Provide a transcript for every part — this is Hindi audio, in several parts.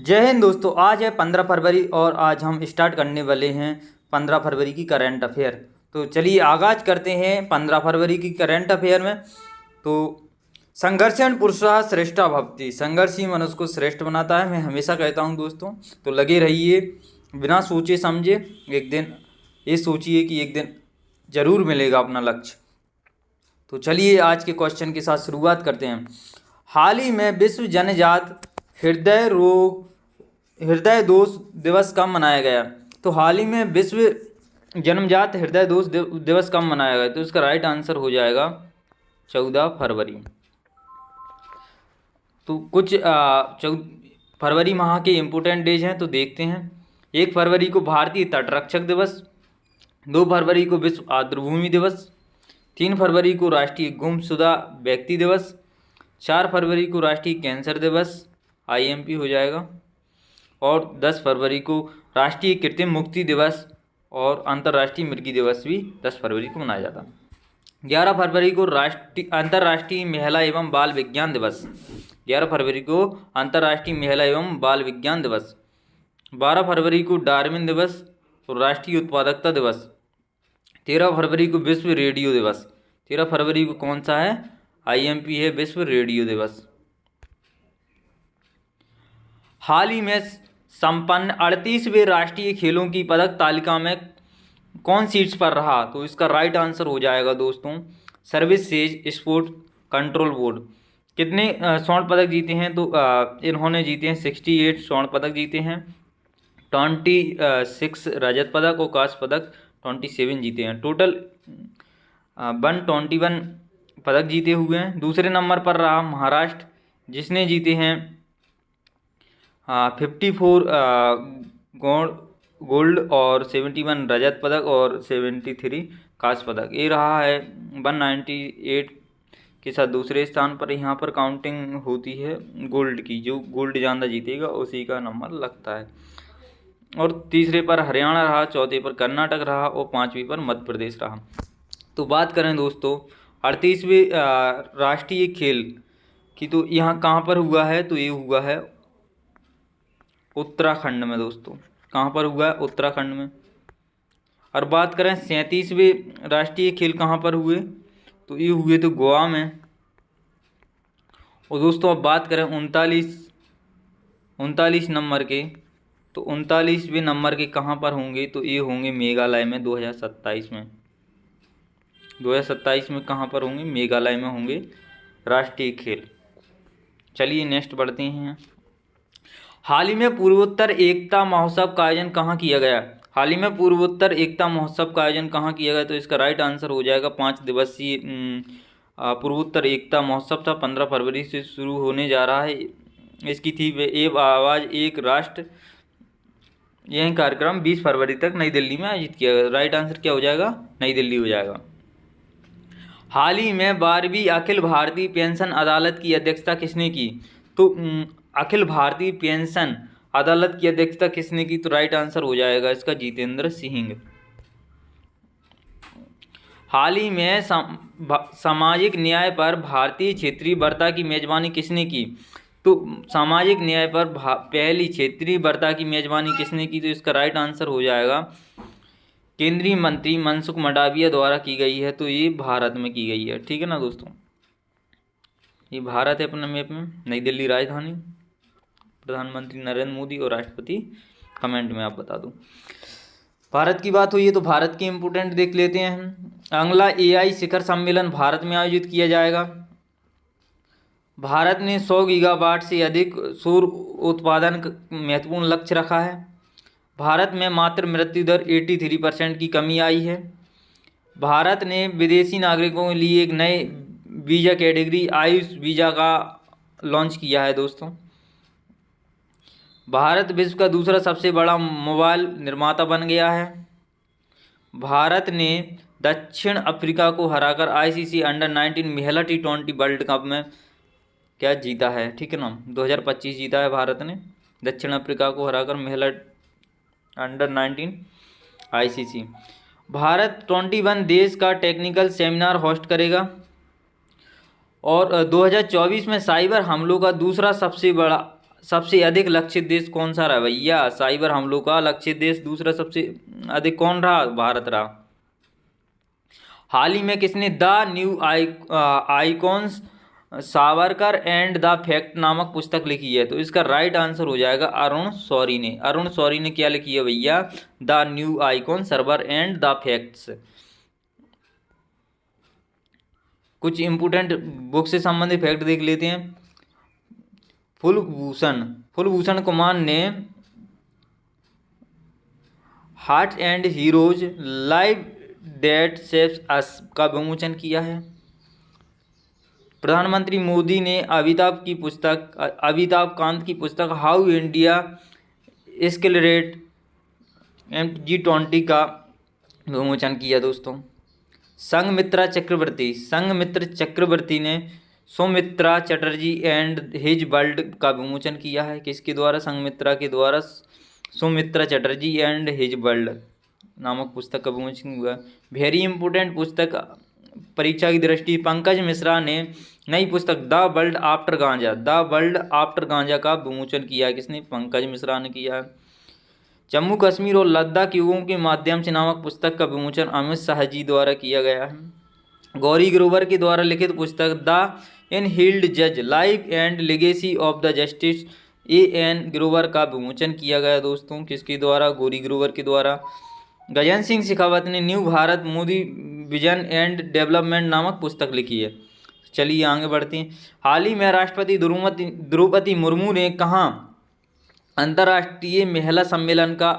जय हिंद दोस्तों। आज है 15 फरवरी और आज हम स्टार्ट करने वाले हैं 15 फरवरी की करंट अफेयर। तो चलिए आगाज करते हैं 15 फरवरी की करंट अफेयर में। तो संघर्षण पुरुषः श्रेष्ठा भवति, संघर्ष ही मनुष्य को श्रेष्ठ बनाता है। मैं हमेशा कहता हूं दोस्तों, तो लगे रहिए बिना सोचे समझे। एक दिन ये सोचिए कि एक दिन जरूर मिलेगा अपना लक्ष्य। तो चलिए आज के क्वेश्चन के साथ शुरुआत करते हैं। हाल ही में विश्व जन्मजात हृदय दोष दिवस कब मनाया गया? तो हाल ही में विश्व जन्मजात हृदय दोष दिवस कब मनाया गया? तो इसका राइट आंसर हो जाएगा 14 फरवरी। तो कुछ 14 फरवरी माह के इम्पोर्टेंट डेज हैं, तो देखते हैं। 1 फरवरी को भारतीय तटरक्षक दिवस, 2 फरवरी को विश्व आर्द्रभूमि दिवस, 3 फरवरी को राष्ट्रीय गुमशुदा व्यक्ति दिवस, 4 फरवरी को राष्ट्रीय कैंसर दिवस IMP हो जाएगा, और 10 फरवरी को राष्ट्रीय कृत्रिम मुक्ति दिवस और अंतर्राष्ट्रीय मिर्गी दिवस भी 10 फरवरी को मनाया जाता है। 11 फरवरी को अंतर्राष्ट्रीय महिला एवं बाल विज्ञान दिवस, 11 फरवरी को अंतर्राष्ट्रीय महिला एवं बाल विज्ञान दिवस। 12 फरवरी को डार्विन दिवस और राष्ट्रीय उत्पादकता दिवस। 13 फरवरी को विश्व रेडियो दिवस। 13 फरवरी को कौन सा है? IMP है, विश्व रेडियो दिवस। हाल ही में संपन्न 38वें राष्ट्रीय खेलों की पदक तालिका में कौन शीर्ष पर रहा? तो इसका राइट आंसर हो जाएगा दोस्तों सर्विसेज स्पोर्ट कंट्रोल बोर्ड। कितने स्वर्ण पदक जीते हैं? तो इन्होंने जीते हैं 68 स्वर्ण पदक जीते हैं, 26 रजत पदक और कांस्य पदक 27 जीते हैं। टोटल 121 पदक जीते हुए हैं। दूसरे नंबर पर रहा महाराष्ट्र, जिसने जीते हैं 54 गोल्ड और 71 रजत पदक और 73 कांस्य पदक। ये रहा है 198 के साथ दूसरे स्थान पर। यहाँ पर काउंटिंग होती है गोल्ड की, जो गोल्ड ज़्यादा जीतेगा उसी का नंबर लगता है। और तीसरे पर हरियाणा रहा, चौथे पर कर्नाटक रहा और 5वीं पर मध्य प्रदेश रहा। तो बात करें दोस्तों 38वें राष्ट्रीय खेल की, तो यहाँ कहाँ पर हुआ है? तो ये हुआ है उत्तराखंड में दोस्तों। कहाँ पर हुआ है? उत्तराखंड में। और बात करें 37वें राष्ट्रीय खेल कहाँ पर हुए? तो ये हुए तो गोवा में। और दोस्तों अब बात करें 39 नंबर के, तो 39वें नंबर के कहाँ पर होंगे? तो ये होंगे मेघालय में 2027 में। 2027 में कहाँ पर होंगे? मेघालय में होंगे राष्ट्रीय खेल। चलिए नेक्स्ट बढ़ते हैं। हाल ही में पूर्वोत्तर एकता महोत्सव का आयोजन कहाँ किया गया? हाल ही में पूर्वोत्तर एकता महोत्सव का आयोजन कहाँ किया गया? तो इसका राइट आंसर हो जाएगा 5 दिवसीय पूर्वोत्तर एकता महोत्सव था। 15 फरवरी से शुरू होने जा रहा है। इसकी थी एक आवाज़ एक राष्ट्र। यह कार्यक्रम 20 फरवरी तक नई दिल्ली में आयोजित किया गया। राइट आंसर क्या हो जाएगा? नई दिल्ली हो जाएगा। हाल ही में 12वीं अखिल भारतीय पेंशन अदालत की अध्यक्षता किसने की? तो अखिल भारतीय पेंशन अदालत की अध्यक्षता किसने की? तो राइट आंसर हो जाएगा इसका जितेंद्र सिंह। हाल ही में सामाजिक न्याय पर भारतीय क्षेत्रीय वार्ता की मेजबानी किसने की? तो सामाजिक न्याय पर पहली क्षेत्रीय वार्ता की मेजबानी किसने की? तो इसका राइट आंसर हो जाएगा केंद्रीय मंत्री मनसुख मंडाविया द्वारा की गई है। तो ये भारत में की गई है, ठीक है ना दोस्तों। ये भारत है अपने मैप में। नई दिल्ली राजधानी, प्रधानमंत्री नरेंद्र मोदी और राष्ट्रपति कमेंट में आप बता दो। भारत की बात हुई है तो भारत के इम्पोर्टेंट देख लेते हैं हम। अगला AI शिखर सम्मेलन भारत में आयोजित किया जाएगा। भारत ने 100 गीगावाट से अधिक सौर उत्पादन महत्वपूर्ण लक्ष्य रखा है। भारत में मातृ मृत्यु दर 83% की कमी आई है। भारत ने विदेशी नागरिकों के लिए एक नए वीज़ा कैटेगरी आयुष वीज़ा का लॉन्च किया है दोस्तों। भारत विश्व का दूसरा सबसे बड़ा मोबाइल निर्माता बन गया है। भारत ने दक्षिण अफ्रीका को हराकर ICC अंडर-19 महिला T20 वर्ल्ड कप में क्या जीता है, ठीक है ना, 2025 जीता है भारत ने दक्षिण अफ्रीका को हराकर महिला अंडर-19 ICC। भारत 21 देश का टेक्निकल सेमिनार होस्ट करेगा। और 2024 में साइबर हमलों का दूसरा सबसे बड़ा सबसे अधिक लक्षित देश कौन सा रहा भैया? साइबर हमलों का लक्षित देश दूसरा सबसे अधिक कौन रहा? भारत रहा। हाल ही में किसने the new icons Savarkar and the fact नामक पुस्तक लिखी है? तो इसका राइट आंसर हो जाएगा अरुण शौरी ने। अरुण शौरी ने क्या लिखी है भैया? The new icon server and the facts. कुछ इंपोर्टेंट बुक से संबंधित फैक्ट देख लेते हैं। फुलभूषण कुमार ने heart and heroes live that saves us का विमोचन किया है। प्रधानमंत्री मोदी ने अमिताभ कांत की पुस्तक हाउ इंडिया एक्सेलरेट G20 का विमोचन किया दोस्तों। संघमित्रा चक्रवर्ती ने Soumitra Chatterjee and his world का विमोचन किया है। किसके द्वारा? संघमित्रा के द्वारा Soumitra Chatterjee and his world नामक पुस्तक का विमोचन हुआ। वेरी इंपोर्टेंट पुस्तक परीक्षा की दृष्टि, पंकज मिश्रा ने नई पुस्तक द वर्ल्ड आफ्टर गांजा का विमोचन किया है। किसने? पंकज मिश्रा ने किया है। जम्मू कश्मीर और लद्दाख युगों के माध्यम से नामक पुस्तक का विमोचन अमित शाह जी द्वारा किया गया है। गौरी ग्रोवर के द्वारा लिखित पुस्तक द अनहील्ड जज life and legacy of the justice A.N. Grover का विमोचन किया गया दोस्तों। किसके द्वारा? गौरी ग्रोवर के द्वारा। गजन सिंह शेखावत ने new Bharat Modi vision and development नामक पुस्तक लिखी है। चलिए आगे बढ़ते हैं। हाल ही में राष्ट्रपति द्रौपदी मुर्मू ने कहाँ अंतर्राष्ट्रीय महिला सम्मेलन का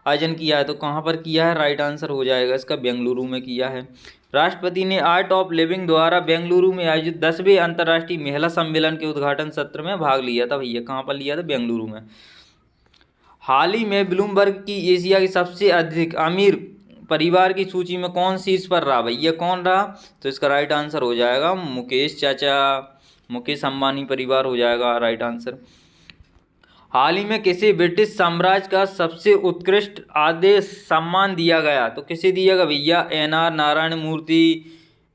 आयोजन किया है? तो कहाँ पर किया है? राइट आंसर हो जाएगा इसका बेंगलुरु में किया है। राष्ट्रपति ने आर्ट ऑफ लिविंग द्वारा बेंगलुरु में आयोजित 10वें अंतर्राष्ट्रीय महिला सम्मेलन के उद्घाटन सत्र में भाग लिया था भैया। कहाँ पर लिया था? बेंगलुरु में। हाल ही में ब्लूमबर्ग की एशिया की सबसे अधिक अमीर परिवार की सूची में कौन शीर्ष पर रहा भैया? कौन रहा? तो इसका राइट आंसर हो जाएगा मुकेश अंबानी परिवार हो जाएगा राइट आंसर। हाल ही में किसे ब्रिटिश साम्राज्य का सबसे उत्कृष्ट आदेश सम्मान दिया गया? तो किसे दिया गया भैया? NR नारायण मूर्ति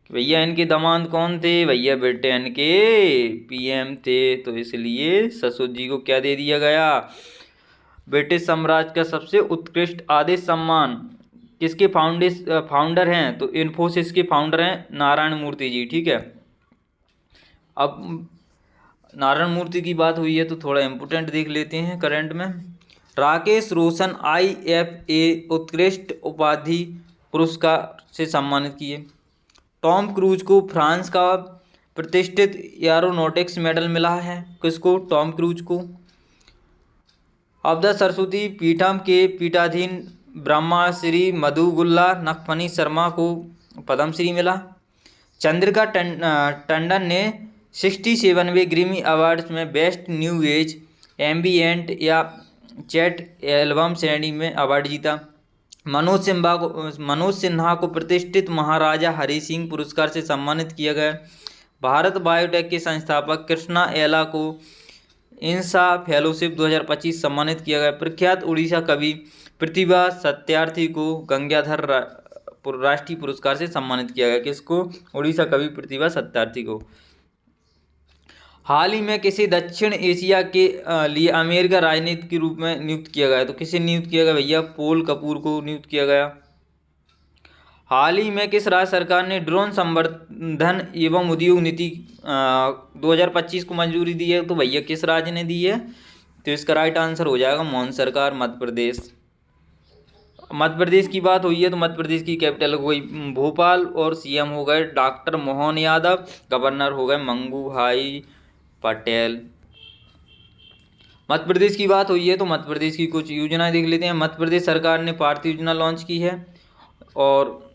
भैया। इनके दामाद कौन थे भैया? ब्रिटेन के PM थे, तो इसलिए ससुद जी को क्या दे दिया गया? ब्रिटिश साम्राज्य का सबसे उत्कृष्ट आदेश सम्मान। किसके फाउंडर हैं? तो इन्फोसिस के फाउंडर हैं नारायण मूर्ति जी। ठीक है, अब नारायण मूर्ति की बात हुई है तो थोड़ा इम्पोर्टेंट देख लेते हैं करंट में। राकेश रोशन IFA उत्कृष्ट उपाधि पुरस्कार से सम्मानित किए। टॉम क्रूज को फ्रांस का प्रतिष्ठित एरोनॉटिक्स मेडल मिला है। किसको? टॉम क्रूज को। अब्दा सरस्वती पीठम के पीठाधीन ब्रह्मा श्री मधुगुल्ला नकफनी शर्मा को पद्मश्री मिला। चंद्रिका टंडन ने 67वें ग्रैमी अवार्ड्स में बेस्ट न्यू एज एम्बिएंट या चैट एल्बम श्रेणी में अवार्ड जीता। मनोज सिन्हा को प्रतिष्ठित महाराजा हरि सिंह पुरस्कार से सम्मानित किया गया। भारत बायोटेक के संस्थापक कृष्णा एला को इंसा फेलोशिप 2025 सम्मानित किया गया। प्रख्यात उड़ीसा कवि प्रतिभा सत्यार्थी को गंगाधर राष्ट्रीय पुरस्कार से सम्मानित किया गया। किसको? उड़ीसा कवि प्रतिभा सत्यार्थी को। हाल ही में किसे दक्षिण एशिया के लिए अमेरिका राजनीति के रूप में नियुक्त किया गया? तो किसे नियुक्त किया गया भैया? पोल कपूर को नियुक्त किया गया। हाल ही में किस राज्य सरकार ने ड्रोन संवर्धन एवं उद्योग नीति 2025 को मंजूरी दी है? तो भैया किस राज्य ने दी है? तो इसका राइट आंसर हो जाएगा मोहन सरकार, मध्य प्रदेश। मध्य प्रदेश की बात हुई है तो मध्य प्रदेश की कैपिटल हो गई भोपाल और CM हो गए डॉक्टर मोहन यादव, गवर्नर हो गए मंगू भाई पटेल। मध्य प्रदेश की बात हुई है तो मध्य प्रदेश की कुछ योजनाएं देख लेते हैं। मध्य प्रदेश सरकार ने भारतीय योजना लॉन्च की है और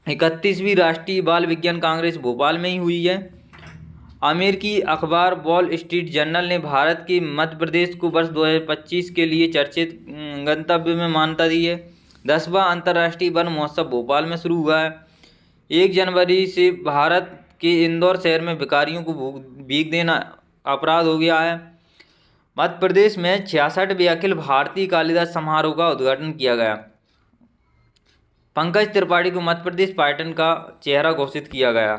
31वीं राष्ट्रीय बाल विज्ञान कांग्रेस भोपाल में ही हुई है। अमेरिकी अखबार वॉल स्ट्रीट जर्नल ने भारत के मध्य प्रदेश को वर्ष 2025 के लिए चर्चित गंतव्य में मान्यता दी है। 10वां अंतर्राष्ट्रीय वन महोत्सव भोपाल में शुरू हुआ है। 1 जनवरी से भारत के इंदौर शहर में भिखारियों को भीख देना अपराध हो गया है। मध्य प्रदेश में 66वें अखिल भारतीय कालिदास समारोह का उद्घाटन किया गया। पंकज त्रिपाठी को मध्य प्रदेश पर्यटन का चेहरा घोषित किया गया।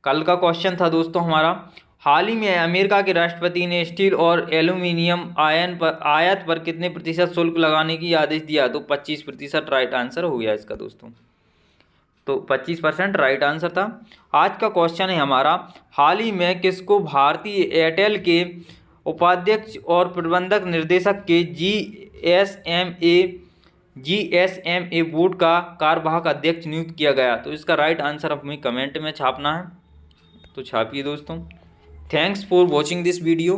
कल का क्वेश्चन था दोस्तों हमारा, हाल ही में अमेरिका के राष्ट्रपति ने स्टील और एल्यूमीनियम आयात पर कितने प्रतिशत शुल्क लगाने की आदेश दिया? तो 25% राइट आंसर हो गया इसका दोस्तों। तो 25% राइट आंसर था। आज का क्वेश्चन है हमारा, हाल ही में किसको भारतीय एयरटेल के उपाध्यक्ष और प्रबंधक निर्देशक के जीएसएमए बोर्ड का कार्यवाहक अध्यक्ष नियुक्त किया गया? तो इसका राइट आंसर हमें कमेंट में छापना है, तो छापिए दोस्तों। Thanks for watching this video.